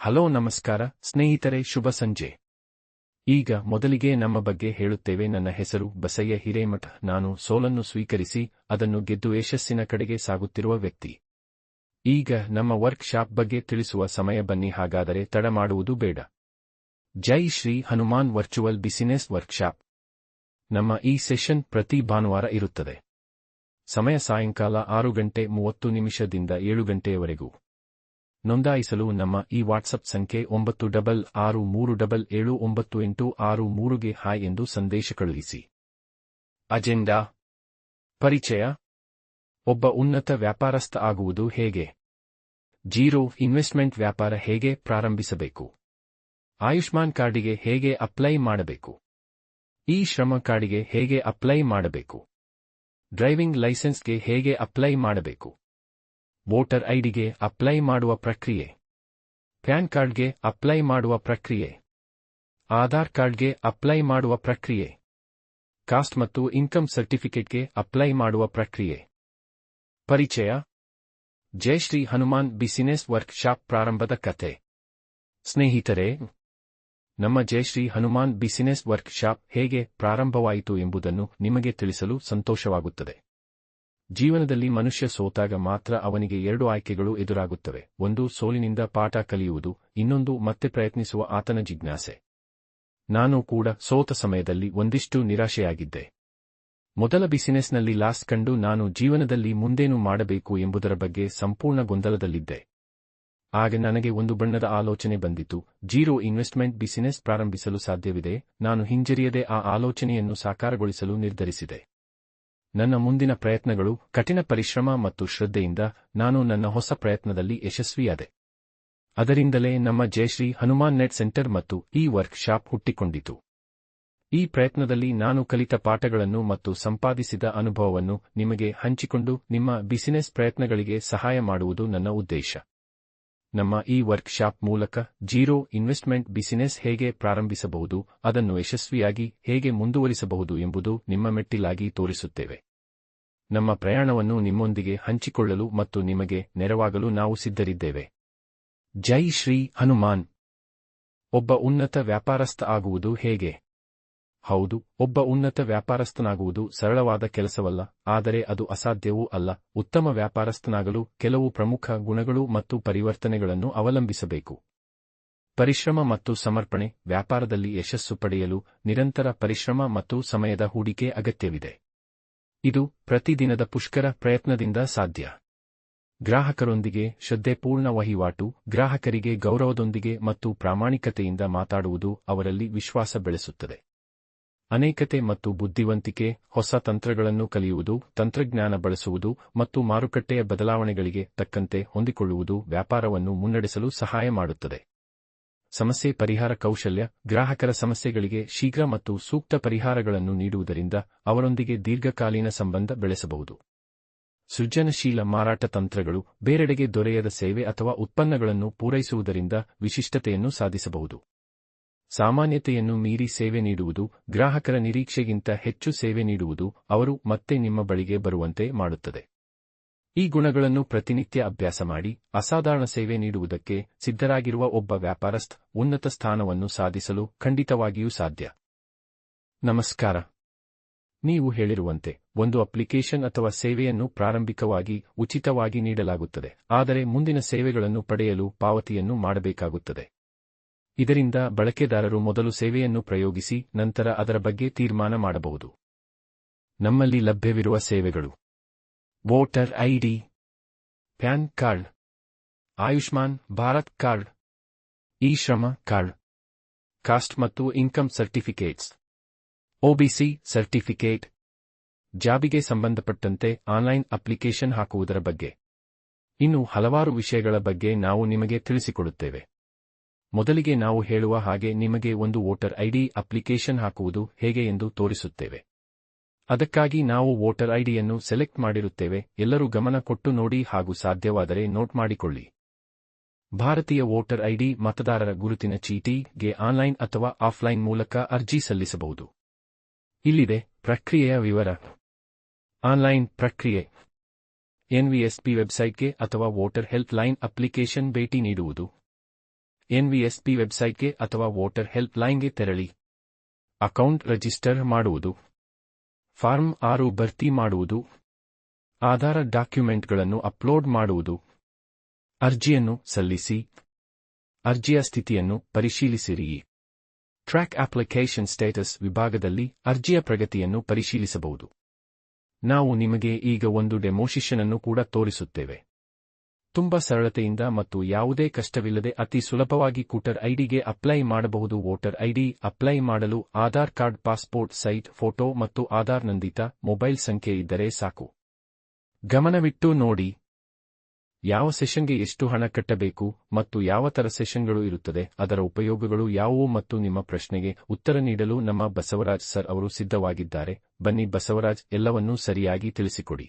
Hello ನಮಸ್ಕಾರ ಸ್ನೇಹಿತರೆ, ಶುಭ ಸಂಜೆ. ಈಗ ಮೊದಲಿಗೆ ನಮ್ಮ ಬಗ್ಗೆ ಹೇಳುತ್ತೇವೆ. ನನ್ನ ಹೆಸರು ಬಸಯ್ಯ ಹಿರೇಮಠ. ನಾನು ಸೋಲನ್ನು ಸ್ವೀಕರಿಸಿ ಅದನ್ನು ಗೆದ್ದು ಯಶಸ್ಸಿನ ಕಡೆಗೆ ಸಾಗುತ್ತಿರುವ ವ್ಯಕ್ತಿ. ಈಗ ನಮ್ಮ ವರ್ಕ್ ಶಾಪ್ ಬಗ್ಗೆ ತಿಳಿಸುವ ಸಮಯ. ಬನ್ನಿ, ಹಾಗಾದರೆ ತಡ ಮಾಡುವುದು ಬೇಡ. Jai Shri Hanuman virtual business workshop. ನಮ್ಮ ಈ ಸೆಷನ್ ಪ್ರತಿ ಭಾನುವಾರ ಇರುತ್ತದೆ. ಸಮಯ ಸಾಯಂಕಾಲ 6:30 7 ಗಂಟೆಯವರೆಗೂ. ನೋಂದಾಯಿಸಲು ನಮ್ಮ ಈ ವಾಟ್ಸಪ್ ಸಂಖ್ಯೆ 9663779863ಗೆ ಹಾಯ್ ಎಂದು ಸಂದೇಶ ಕಳುಹಿಸಿ. ಅಜೆಂಡಾ: ಪರಿಚಯ. ಒಬ್ಬ ಉನ್ನತ ವ್ಯಾಪಾರಸ್ಥ ಆಗುವುದು ಹೇಗೆ? ಜೀರೋ ಇನ್ವೆಸ್ಟ್ಮೆಂಟ್ ವ್ಯಾಪಾರ ಹೇಗೆ ಪ್ರಾರಂಭಿಸಬೇಕು? ಆಯುಷ್ಮಾನ್ ಕಾರ್ಡಿಗೆ ಹೇಗೆ ಅಪ್ಲೈ ಮಾಡಬೇಕು? ಈ ಶ್ರಮ ಕಾರ್ಡಿಗೆ ಹೇಗೆ ಅಪ್ಲೈ ಮಾಡಬೇಕು? ಡ್ರೈವಿಂಗ್ ಲೈಸೆನ್ಸ್ಗೆ ಹೇಗೆ ಅಪ್ಲೈ ಮಾಡಬೇಕು? ವೋಟರ್ ಐಡಿಗೆ ಅಪ್ಲೈ ಮಾಡುವ ಪ್ರಕ್ರಿಯೆ, ಪ್ಯಾನ್ ಕಾರ್ಡ್ಗೆ ಅಪ್ಲೈ ಮಾಡುವ ಪ್ರಕ್ರಿಯೆ, ಆಧಾರ್ ಕಾರ್ಡ್ಗೆ ಅಪ್ಲೈ ಮಾಡುವ ಪ್ರಕ್ರಿಯೆ, ಕಾಸ್ಟ್ ಮತ್ತು ಇನ್ಕಮ್ ಸರ್ಟಿಫಿಕೇಟ್ಗೆ ಅಪ್ಲೈ ಮಾಡುವ ಪ್ರಕ್ರಿಯೆ. ಪರಿಚಯ: Jai Shri Hanuman business workshop ಪ್ರಾರಂಭದ ಕಥೆ. ಸ್ನೇಹಿತರೆ, ನಮ್ಮ Jai Shri Hanuman business workshop ಹೇಗೆ ಪ್ರಾರಂಭವಾಯಿತು ಎಂಬುದನ್ನು ನಿಮಗೆ ತಿಳಿಸಲು ಸಂತೋಷವಾಗುತ್ತದೆ. ಜೀವನದಲ್ಲಿ ಮನುಷ್ಯ ಸೋತಾಗ ಮಾತ್ರ ಅವನಿಗೆ 2 ಆಯ್ಕೆಗಳು ಎದುರಾಗುತ್ತವೆ. ಒಂದು, ಸೋಲಿನಿಂದ ಪಾಠ ಕಲಿಯುವುದು. ಇನ್ನೊಂದು, ಮತ್ತೆ ಪ್ರಯತ್ನಿಸುವ ಆತನ ಜಿಜ್ಞಾಸೆ. ನಾನು ಕೂಡ ಸೋತ ಸಮಯದಲ್ಲಿ ಒಂದಿಷ್ಟು ನಿರಾಶೆಯಾಗಿದ್ದೆ. ಮೊದಲ ಬಿಸಿನೆಸ್ನಲ್ಲಿ ಲಾಸ್ ಕಂಡು ನಾನು ಜೀವನದಲ್ಲಿ ಮುಂದೇನು ಮಾಡಬೇಕು ಎಂಬುದರ ಬಗ್ಗೆ ಸಂಪೂರ್ಣ ಗೊಂದಲದಲ್ಲಿದ್ದೆ. ಆಗ ನನಗೆ ಒಂದು ಬಣ್ಣದ ಆಲೋಚನೆ ಬಂದಿತು. ಜೀರೋ ಇನ್ವೆಸ್ಟ್ಮೆಂಟ್ ಬಿಸಿನೆಸ್ ಪ್ರಾರಂಭಿಸಲು ಸಾಧ್ಯವಿದೆ. ನಾನು ಹಿಂಜರಿಯದೆ ಆ ಆಲೋಚನೆಯನ್ನು ಸಾಕಾರಗೊಳಿಸಲು ನಿರ್ಧರಿಸಿದೆ. ನನ್ನ ಮುಂದಿನ ಪ್ರಯತ್ನಗಳು, ಕಠಿಣ ಪರಿಶ್ರಮ ಮತ್ತು ಶ್ರದ್ಧೆಯಿಂದ ನಾನು ನನ್ನ ಹೊಸ ಪ್ರಯತ್ನದಲ್ಲಿ ಯಶಸ್ವಿಯಾದೆ. ಅದರಿಂದಲೇ ನಮ್ಮ ಜಯಶ್ರೀ ಹನುಮಾನ್ ನೆಟ್ ಸೆಂಟರ್ ಮತ್ತು ಈ ವರ್ಕ್ ಶಾಪ್ ಹುಟ್ಟಿಕೊಂಡಿತು. ಈ ಪ್ರಯತ್ನದಲ್ಲಿ ನಾನು ಕಲಿತ ಪಾಠಗಳನ್ನು ಮತ್ತು ಸಂಪಾದಿಸಿದ ಅನುಭವವನ್ನು ನಿಮಗೆ ಹಂಚಿಕೊಂಡು ನಿಮ್ಮ ಬಿಸಿನೆಸ್ ಪ್ರಯತ್ನಗಳಿಗೆ ಸಹಾಯ ಮಾಡುವುದು ನನ್ನ ಉದ್ದೇಶ. ನಮ್ಮ ಈ ವರ್ಕ್ ಶಾಪ್ ಮೂಲಕ ಜೀರೋ ಇನ್ವೆಸ್ಟ್ಮೆಂಟ್ ಬಿಸಿನೆಸ್ ಹೇಗೆ ಪ್ರಾರಂಭಿಸಬಹುದು, ಅದನ್ನು ಯಶಸ್ವಿಯಾಗಿ ಹೇಗೆ ಮುಂದುವರಿಸಬಹುದು ಎಂಬುದು ನಿಮ್ಮ ಮೆಟ್ಟಿಲಾಗಿ ತೋರಿಸುತ್ತೇವೆ. ನಮ್ಮ ಪ್ರಯಾಣವನ್ನು ನಿಮ್ಮೊಂದಿಗೆ ಹಂಚಿಕೊಳ್ಳಲು ಮತ್ತು ನಿಮಗೆ ನೆರವಾಗಲು ನಾವು ಸಿದ್ಧರಿದ್ದೇವೆ. ಜೈ ಶ್ರೀ ಹನುಮಾನ್. ಒಬ್ಬ ಉನ್ನತ ವ್ಯಾಪಾರಸ್ಥ ಆಗುವುದು ಹೇಗೆ? ಹೌದು, ಒಬ್ಬ ಉನ್ನತ ವ್ಯಾಪಾರಸ್ಥನಾಗುವುದು ಸರಳವಾದ ಕೆಲಸವಲ್ಲ, ಆದರೆ ಅದು ಅಸಾಧ್ಯವೂ ಅಲ್ಲ. ಉತ್ತಮ ವ್ಯಾಪಾರಸ್ಥನಾಗಲು ಕೆಲವು ಪ್ರಮುಖ ಗುಣಗಳು ಮತ್ತು ಪರಿವರ್ತನೆಗಳನ್ನು ಅವಲಂಬಿಸಬೇಕು. ಪರಿಶ್ರಮ ಮತ್ತು ಸಮರ್ಪಣೆ. ವ್ಯಾಪಾರದಲ್ಲಿ ಯಶಸ್ಸು ಪಡೆಯಲು ನಿರಂತರ ಪರಿಶ್ರಮ ಮತ್ತು ಸಮಯದ ಹೂಡಿಕೆ ಅಗತ್ಯವಿದೆ. ಇದು ಪ್ರತಿದಿನದ ಪುಷ್ಕರ ಪ್ರಯತ್ನದಿಂದ ಸಾಧ್ಯ. ಗ್ರಾಹಕರೊಂದಿಗೆ ಶ್ರದ್ಧೆಪೂರ್ಣ ವಹಿವಾಟು. ಗ್ರಾಹಕರಿಗೆ ಗೌರವದೊಂದಿಗೆ ಮತ್ತು ಪ್ರಾಮಾಣಿಕತೆಯಿಂದ ಮಾತಾಡುವುದು ಅವರಲ್ಲಿ ವಿಶ್ವಾಸ ಬೆಳೆಸುತ್ತದೆ. ಅನೇಕತೆ ಮತ್ತು ಬುದ್ಧಿವಂತಿಕೆ. ಹೊಸ ತಂತ್ರಗಳನ್ನು ಕಲಿಯುವುದು, ತಂತ್ರಜ್ಞಾನ ಬಳಸುವುದು ಮತ್ತು ಮಾರುಕಟ್ಟೆಯ ಬದಲಾವಣೆಗಳಿಗೆ ತಕ್ಕಂತೆ ಹೊಂದಿಕೊಳ್ಳುವುದು ವ್ಯಾಪಾರವನ್ನು ಮುನ್ನಡೆಸಲು ಸಹಾಯ ಮಾಡುತ್ತದೆ. ಸಮಸ್ಯೆ ಪರಿಹಾರ ಕೌಶಲ್ಯ. ಗ್ರಾಹಕರ ಸಮಸ್ಯೆಗಳಿಗೆ ಶೀಘ್ರ ಮತ್ತು ಸೂಕ್ತ ಪರಿಹಾರಗಳನ್ನು ನೀಡುವುದರಿಂದ ಅವರೊಂದಿಗೆ ದೀರ್ಘಕಾಲೀನ ಸಂಬಂಧ ಬೆಳೆಸಬಹುದು. ಸೃಜನಶೀಲ ಮಾರಾಟ ತಂತ್ರಗಳು. ಬೇರೆಡೆಗೆ ದೊರೆಯದ ಸೇವೆ ಅಥವಾ ಉತ್ಪನ್ನಗಳನ್ನು ಪೂರೈಸುವುದರಿಂದ ವಿಶಿಷ್ಟತೆಯನ್ನು ಸಾಧಿಸಬಹುದು. ಸಾಮಾನ್ಯತೆಯನ್ನು ಮೀರಿ ಸೇವೆ ನೀಡುವುದು. ಗ್ರಾಹಕರ ನಿರೀಕ್ಷೆಗಿಂತ ಹೆಚ್ಚು ಸೇವೆ ನೀಡುವುದು ಅವರು ಮತ್ತೆ ನಿಮ್ಮ ಬಳಿಗೆ ಬರುವಂತೆ ಮಾಡುತ್ತದೆ. ಈ ಗುಣಗಳನ್ನು ಪ್ರತಿನಿತ್ಯ ಅಭ್ಯಾಸ ಮಾಡಿ ಅಸಾಧಾರಣ ಸೇವೆ ನೀಡುವುದಕ್ಕೆ ಸಿದ್ಧರಾಗಿರುವ ಒಬ್ಬ ವ್ಯಾಪಾರಸ್ಥ ಉನ್ನತ ಸ್ಥಾನವನ್ನು ಸಾಧಿಸಲು ಖಂಡಿತವಾಗಿಯೂ ಸಾಧ್ಯ. ನಮಸ್ಕಾರ. ನೀವು ಹೇಳಿರುವಂತೆ ಒಂದು ಅಪ್ಲಿಕೇಶನ್ ಅಥವಾ ಸೇವೆಯನ್ನು ಪ್ರಾರಂಭಿಕವಾಗಿ ಉಚಿತವಾಗಿ ನೀಡಲಾಗುತ್ತದೆ, ಆದರೆ ಮುಂದಿನ ಸೇವೆಗಳನ್ನು ಪಡೆಯಲು ಪಾವತಿಯನ್ನು ಮಾಡಬೇಕಾಗುತ್ತದೆ. ಇದರಿಂದ ಬಳಕೆದಾರರು ಮೊದಲು ಸೇವೆಯನ್ನು ಪ್ರಯೋಗಿಸಿ ನಂತರ ಅದರ ಬಗ್ಗೆ ತೀರ್ಮಾನ ಮಾಡಬಹುದು. ನಮ್ಮಲ್ಲಿ ಲಭ್ಯವಿರುವ ಸೇವೆಗಳು: voter ID, PAN card, Ayushman Bharat card, E ಶ್ರಮ ಕಾರ್ಡ್, ಕಾಸ್ಟ್ ಮತ್ತು ಇನ್ಕಮ್ ಸರ್ಟಿಫಿಕೇಟ್ಸ್, ಒಬಿಸಿ ಸರ್ಟಿಫಿಕೇಟ್, ಜಾಬಿಗೆ ಸಂಬಂಧಪಟ್ಟಂತೆ ಆನ್ಲೈನ್ ಅಪ್ಲಿಕೇಶನ್ ಹಾಕುವುದರ ಬಗ್ಗೆ. ಇನ್ನೂ ಹಲವಾರು ವಿಷಯಗಳ ಬಗ್ಗೆ ನಾವು ನಿಮಗೆ ತಿಳಿಸಿಕೊಡುತ್ತೇವೆ. ಮೊದಲಿಗೆ ನಾವು ಹೇಳುವ ಹಾಗೆ ನಿಮಗೆ ಒಂದು ವೋಟರ್ ಐಡಿ ಅಪ್ಲಿಕೇಶನ್ ಹಾಕುವುದು ಹೇಗೆ ಎಂದು ತೋರಿಸುತ್ತೇವೆ. ಅದಕ್ಕಾಗಿ ನಾವು ವೋಟರ್ ಐಡಿಯನ್ನು ಸೆಲೆಕ್ಟ್ ಮಾಡಿರುತ್ತೇವೆ. ಎಲ್ಲರೂ ಗಮನ ಕೊಟ್ಟು ನೋಡಿ ಹಾಗೂ ಸಾಧ್ಯವಾದರೆ ನೋಟ್ ಮಾಡಿಕೊಳ್ಳಿ. ಭಾರತೀಯ ವೋಟರ್ ಐಡಿ ಮತದಾರರ ಗುರುತಿನ ಚೀಟಿಗೆ ಆನ್ಲೈನ್ ಅಥವಾ ಆಫ್ಲೈನ್ ಮೂಲಕ ಅರ್ಜಿ ಸಲ್ಲಿಸಬಹುದು. ಇಲ್ಲಿದೆ ಪ್ರಕ್ರಿಯೆಯ ವಿವರ. ಆನ್ಲೈನ್ ಪ್ರಕ್ರಿಯೆ: ಎನ್ವಿಎಸ್ಪಿ ವೆಬ್ಸೈಟ್ಗೆ ಅಥವಾ ವೋಟರ್ ಹೆಲ್ಪ್ ಲೈನ್ ಅಪ್ಲಿಕೇಶನ್ ಭೇಟಿ ನೀಡುವುದು. ಎನ್ವಿಎಸ್ಪಿ ವೆಬ್ಸೈಟ್ಗೆ ಅಥವಾ ವೋಟರ್ ಹೆಲ್ಪ್ ಲೈನ್ಗೆ ತೆರಳಿ. ಅಕೌಂಟ್ ರಿಜಿಸ್ಟರ್ ಮಾಡುವುದು, ಫಾರ್ಮ್ 6 ಭರ್ತಿ ಮಾಡುವುದು, ಆಧಾರ ಡಾಕ್ಯುಮೆಂಟ್ಗಳನ್ನು ಅಪ್ಲೋಡ್ ಮಾಡುವುದು, ಅರ್ಜಿಯನ್ನು ಸಲ್ಲಿಸಿ, ಅರ್ಜಿಯ ಸ್ಥಿತಿಯನ್ನು ಪರಿಶೀಲಿಸಿರಿ. ಟ್ರ್ಯಾಕ್ ಅಪ್ಲಿಕೇಶನ್ ಸ್ಟೇಟಸ್ ವಿಭಾಗದಲ್ಲಿ ಅರ್ಜಿಯ ಪ್ರಗತಿಯನ್ನು ಪರಿಶೀಲಿಸಬಹುದು. ನಾವು ನಿಮಗೆ ಈಗ ಒಂದು ಡೆಮೋನ್ಸ್ಟ್ರೇಷನ್ ಅನ್ನು ಕೂಡ ತೋರಿಸುತ್ತೇವೆ. ತುಂಬಾ ಸರಳತೆಯಿಂದ ಮತ್ತು ಯಾವುದೇ ಕಷ್ಟವಿಲ್ಲದೆ ಅತಿ ಸುಲಭವಾಗಿ ವೋಟರ್ ಐಡಿಗೆ ಅಪ್ಲೈ ಮಾಡಬಹುದು. ವೋಟರ್ ಐಡಿ ಅಪ್ಲೈ ಮಾಡಲು Aadhaar card, passport size photo ಮತ್ತು ಆಧಾರ್ ನೋಂದಿತ ಮೊಬೈಲ್ ಸಂಖ್ಯೆ ಇದ್ದರೆ ಸಾಕು. ಗಮನವಿಟ್ಟು ನೋಡಿ. ಯಾವ ಸೆಷನ್ಗೆ ಎಷ್ಟು ಹಣ ಕಟ್ಟಬೇಕು ಮತ್ತು ಯಾವ ತರ ಸೆಷನ್ಗಳು ಇರುತ್ತದೆ, ಅದರ ಉಪಯೋಗಗಳು ಯಾವುವು ಮತ್ತು ನಿಮ್ಮ ಪ್ರಶ್ನೆಗೆ ಉತ್ತರ ನೀಡಲು ನಮ್ಮ ಬಸವರಾಜ್ ಸರ್ ಅವರು ಸಿದ್ಧವಾಗಿದ್ದಾರೆ. ಬನ್ನಿ ಬಸವರಾಜ್ ಎಲ್ಲವನ್ನೂ ಸರಿಯಾಗಿ ತಿಳಿಸಿಕೊಡಿ.